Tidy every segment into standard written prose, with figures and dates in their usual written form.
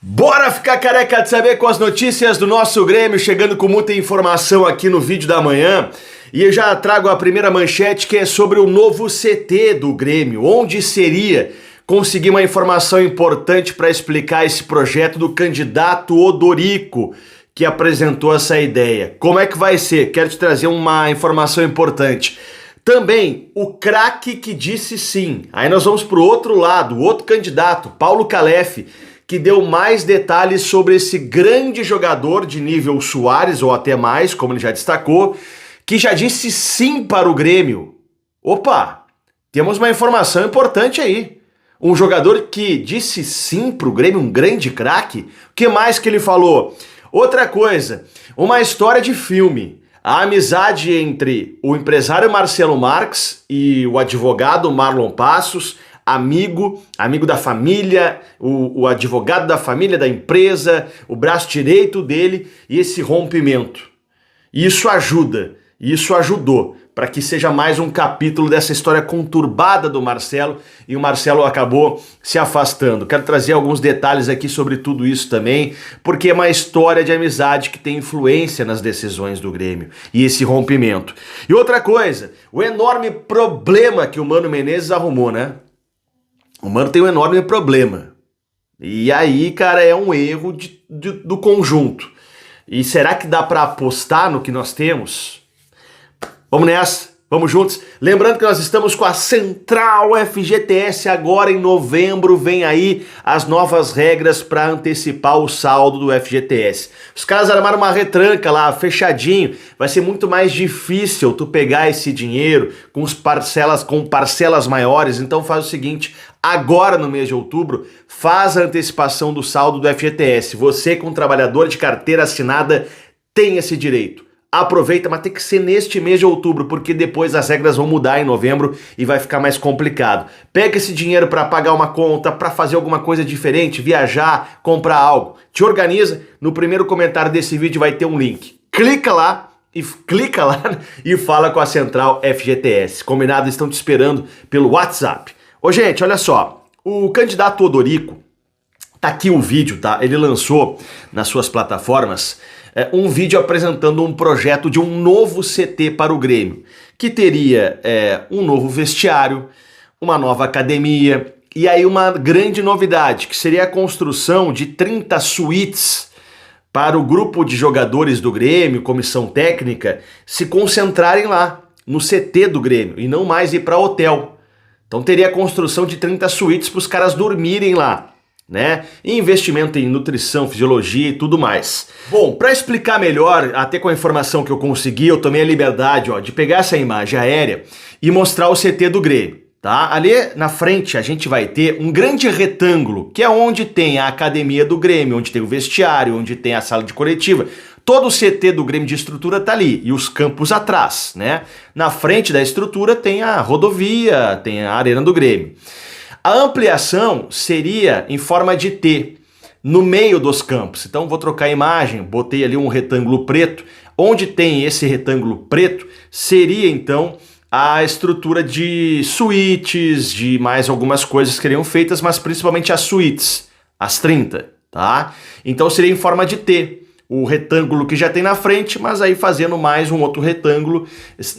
Bora ficar careca de saber com as notícias do nosso Grêmio, chegando com muita informação aqui no vídeo da manhã. E eu já trago a primeira manchete, que é sobre o novo CT do Grêmio. Onde seria? Consegui uma informação importante para explicar esse projeto do candidato Odorico, que apresentou essa ideia. Como é que vai ser? Quero te trazer uma informação importante. Também o craque que disse sim. Aí nós vamos para o outro lado, o outro candidato, Paulo Calef, que deu mais detalhes sobre esse grande jogador de nível Suárez, ou até mais, como ele já destacou, que já disse sim para o Grêmio. Opa, temos uma informação importante aí. Um jogador que disse sim para o Grêmio, um grande craque. O que mais que ele falou? Outra coisa, uma história de filme. A amizade entre o empresário Marcelo Marques e o advogado Marlon Passos, amigo da família, o advogado da família, da empresa, o braço direito dele, e esse rompimento. Isso ajudou para que seja mais um capítulo dessa história conturbada do Marcelo, e o Marcelo acabou se afastando. Quero trazer alguns detalhes aqui sobre tudo isso também, porque é uma história de amizade que tem influência nas decisões do Grêmio, e esse rompimento. E outra coisa, o enorme problema que o Mano Menezes arrumou, né? O Mano tem um enorme problema. E aí, cara, é um erro do conjunto. E será que dá para apostar no que nós temos? Vamos nessa, vamos juntos. Lembrando que nós estamos com a Central FGTS agora em novembro. Vem aí as novas regras para antecipar o saldo do FGTS. Os caras armaram uma retranca lá, fechadinho. Vai ser muito mais difícil tu pegar esse dinheiro com parcelas maiores. Então faz o seguinte, agora no mês de outubro, faz a antecipação do saldo do FGTS. Você, como trabalhador de carteira assinada, tem esse direito. Aproveita, mas tem que ser neste mês de outubro, porque depois as regras vão mudar em novembro e vai ficar mais complicado. Pega esse dinheiro para pagar uma conta, para fazer alguma coisa diferente, viajar, comprar algo. Te organiza, no primeiro comentário desse vídeo vai ter um link. Clica lá e fala com a Central FGTS. Combinado? Estão te esperando pelo WhatsApp. Ô gente, olha só, o candidato Odorico, tá aqui o vídeo, tá? Ele lançou nas suas plataformas um vídeo apresentando um projeto de um novo CT para o Grêmio, que teria um novo vestiário, uma nova academia, e aí uma grande novidade, que seria a construção de 30 suítes para o grupo de jogadores do Grêmio, comissão técnica, se concentrarem lá, no CT do Grêmio, e não mais ir para hotel. Então teria a construção de 30 suítes para os caras dormirem lá, né? E investimento em nutrição, fisiologia e tudo mais. Bom, para explicar melhor, até com a informação que eu consegui, eu tomei a liberdade, de pegar essa imagem aérea e mostrar o CT do Grêmio, tá? Ali na frente a gente vai ter um grande retângulo, que é onde tem a academia do Grêmio, onde tem o vestiário, onde tem a sala de coletiva. Todo o CT do Grêmio de estrutura tá ali, e os campos atrás, né? Na frente da estrutura tem a rodovia, tem a arena do Grêmio. A ampliação seria em forma de T, no meio dos campos. Então vou trocar a imagem, botei ali um retângulo preto. Onde tem esse retângulo preto, seria então a estrutura de suítes, de mais algumas coisas que seriam feitas, mas principalmente as suítes, as 30, tá? Então seria em forma de T. O retângulo que já tem na frente, mas aí fazendo mais um outro retângulo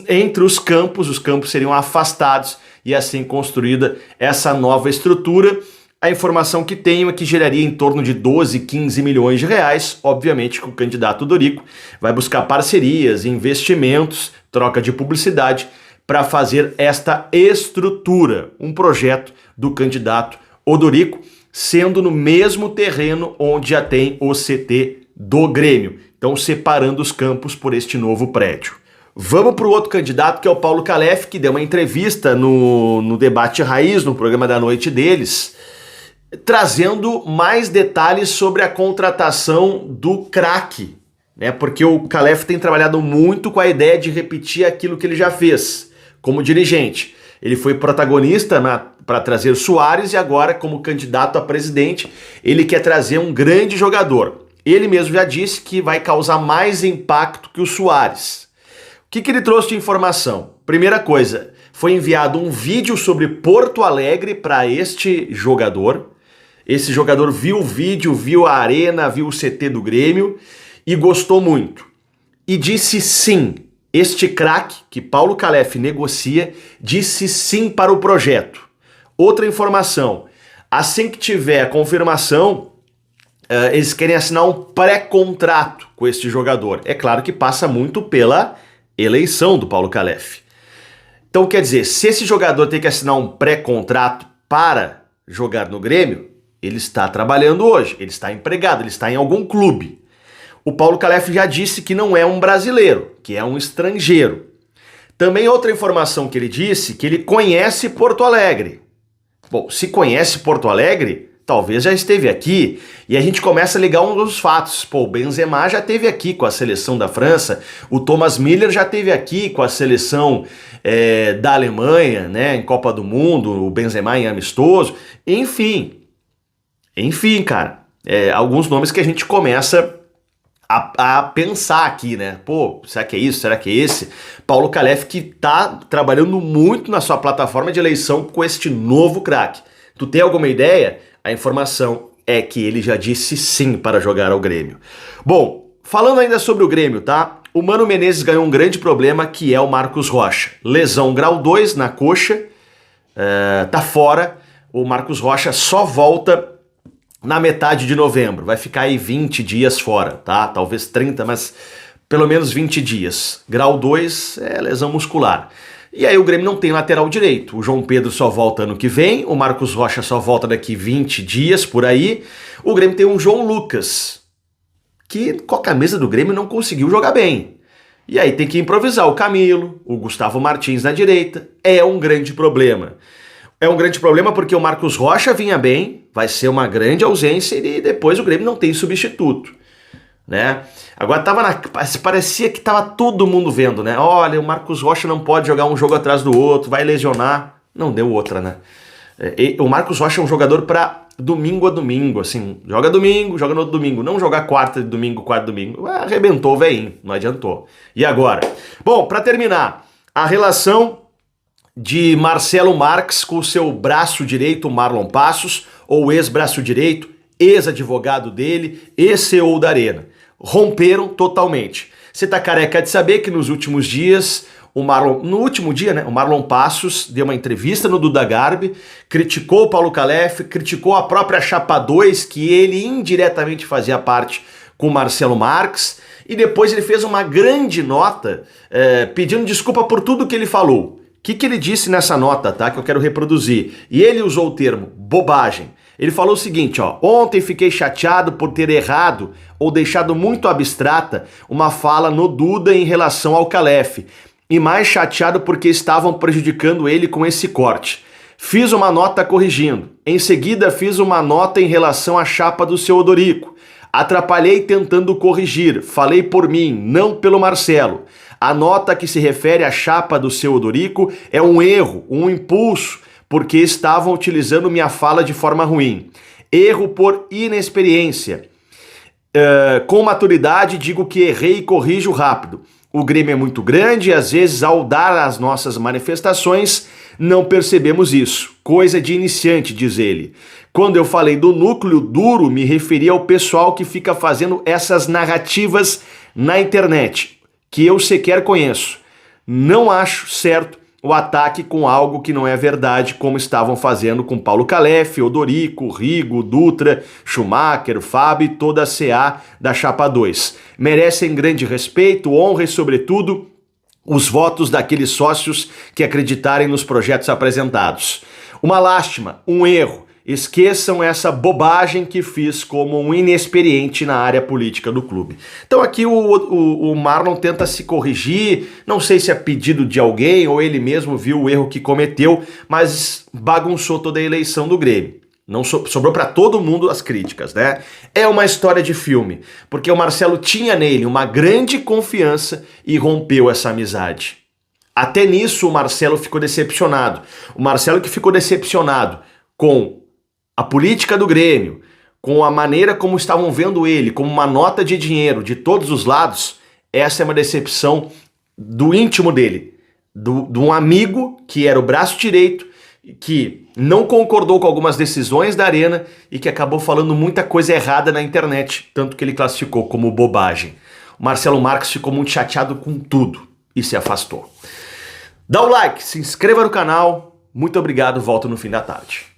entre os campos seriam afastados e assim construída essa nova estrutura. A informação que tenho é que geraria em torno de 12, 15 milhões de reais, obviamente que o candidato Odorico vai buscar parcerias, investimentos, troca de publicidade para fazer esta estrutura, um projeto do candidato Odorico, sendo no mesmo terreno onde já tem o CT do Grêmio, então separando os campos por este novo prédio. Vamos para o outro candidato, que é o Paulo Calef, que deu uma entrevista no Debate Raiz, no programa da noite deles, trazendo mais detalhes sobre a contratação do craque, né? Porque o Calef tem trabalhado muito com a ideia de repetir aquilo que ele já fez como dirigente. Ele foi protagonista para trazer Suárez, e agora, como candidato a presidente, ele quer trazer um grande jogador. Ele mesmo já disse que vai causar mais impacto que o Suárez. O que ele trouxe de informação? Primeira coisa, foi enviado um vídeo sobre Porto Alegre para este jogador, Esse jogador viu o vídeo, viu a arena, viu o CT do Grêmio e gostou muito. E disse sim. Este craque, que Paulo Calef negocia, disse sim para o projeto. Outra informação, assim que tiver a confirmação, eles querem assinar um pré-contrato com este jogador. É claro que passa muito pela eleição do Paulo Calef. Então, quer dizer, se esse jogador tem que assinar um pré-contrato para jogar no Grêmio, ele está trabalhando hoje, ele está empregado, ele está em algum clube. O Paulo Calef já disse que não é um brasileiro, que é um estrangeiro. Também outra informação que ele disse, que ele conhece Porto Alegre. Bom, se conhece Porto Alegre, talvez já esteve aqui. E a gente começa a ligar um dos fatos. Pô, o Benzema já esteve aqui com a seleção da França, o Thomas Müller já esteve aqui com a seleção da Alemanha, né, em Copa do Mundo, o Benzema em amistoso. Enfim, cara, alguns nomes que a gente começa a pensar aqui, né? Pô, será que é isso? Será que é esse? Paulo Calef que tá trabalhando muito na sua plataforma de eleição com este novo craque. Tu tem alguma ideia? A informação é que ele já disse sim para jogar ao Grêmio. Bom, falando ainda sobre o Grêmio, tá? O Mano Menezes ganhou um grande problema que é o Marcos Rocha. Lesão grau 2 na coxa, tá fora. O Marcos Rocha só volta na metade de novembro, vai ficar aí 20 dias fora, tá? Talvez 30, mas pelo menos 20 dias. Grau 2 é lesão muscular. E aí o Grêmio não tem lateral direito. O João Pedro só volta ano que vem, o Marcos Rocha só volta daqui 20 dias, por aí. O Grêmio tem um João Lucas, que com a camisa do Grêmio não conseguiu jogar bem. E aí tem que improvisar o Camilo, o Gustavo Martins na direita. É um grande problema. É um grande problema porque o Marcos Rocha vinha bem, vai ser uma grande ausência e depois o Grêmio não tem substituto, né? Agora parecia que tava todo mundo vendo, né? Olha, o Marcos Rocha não pode jogar um jogo atrás do outro, vai lesionar. Não deu outra, né? O Marcos Rocha é um jogador para domingo a domingo, assim, joga domingo, joga no outro domingo, não jogar quarta de domingo, quarta de domingo. Arrebentou o veinho, não adiantou. E agora? Bom, para terminar, a relação de Marcelo Marques com o seu braço direito, Marlon Passos, ou ex-braço direito, ex-advogado dele, ex-CEO da Arena. Romperam totalmente. Você tá careca de saber que nos últimos dias, o Marlon Passos deu uma entrevista no Duda Garbi, criticou o Paulo Calef, criticou a própria Chapa 2, que ele indiretamente fazia parte com o Marcelo Marques, e depois ele fez uma grande nota pedindo desculpa por tudo que ele falou. O que ele disse nessa nota, tá? Que eu quero reproduzir. E ele usou o termo bobagem. Ele falou o seguinte, ó. Ontem fiquei chateado por ter errado ou deixado muito abstrata uma fala no Duda em relação ao Calef. E mais chateado porque estavam prejudicando ele com esse corte. Fiz uma nota corrigindo. Em seguida fiz uma nota em relação à chapa do seu Odorico. Atrapalhei tentando corrigir. Falei por mim, não pelo Marcelo. A nota que se refere à chapa do seu Odorico é um erro, um impulso, porque estavam utilizando minha fala de forma ruim. Erro por inexperiência. Com maturidade digo que errei e corrijo rápido. O Grêmio é muito grande e às vezes ao dar as nossas manifestações não percebemos isso. Coisa de iniciante, diz ele. Quando eu falei do núcleo duro, me referi ao pessoal que fica fazendo essas narrativas na internet, que eu sequer conheço. Não acho certo o ataque com algo que não é verdade, como estavam fazendo com Paulo Calef, Odorico, Rigo, Dutra, Schumacher, Fábio e toda a CA da Chapa 2. Merecem grande respeito, honra e, sobretudo, os votos daqueles sócios que acreditarem nos projetos apresentados. Uma lástima, um erro. Esqueçam essa bobagem que fiz como um inexperiente na área política do clube. Então aqui o Marlon tenta se corrigir, não sei se é pedido de alguém ou ele mesmo viu o erro que cometeu, mas bagunçou toda a eleição do Grêmio. Não sobrou para todo mundo as críticas, né? É uma história de filme, porque o Marcelo tinha nele uma grande confiança e rompeu essa amizade. Até nisso o Marcelo ficou decepcionado. O Marcelo que ficou decepcionado com a política do Grêmio, com a maneira como estavam vendo ele, como uma nota de dinheiro de todos os lados, essa é uma decepção do íntimo dele, de um amigo que era o braço direito, que não concordou com algumas decisões da Arena e que acabou falando muita coisa errada na internet, tanto que ele classificou como bobagem. O Marcelo Marques ficou muito chateado com tudo e se afastou. Dá o like, se inscreva no canal, muito obrigado, volto no fim da tarde.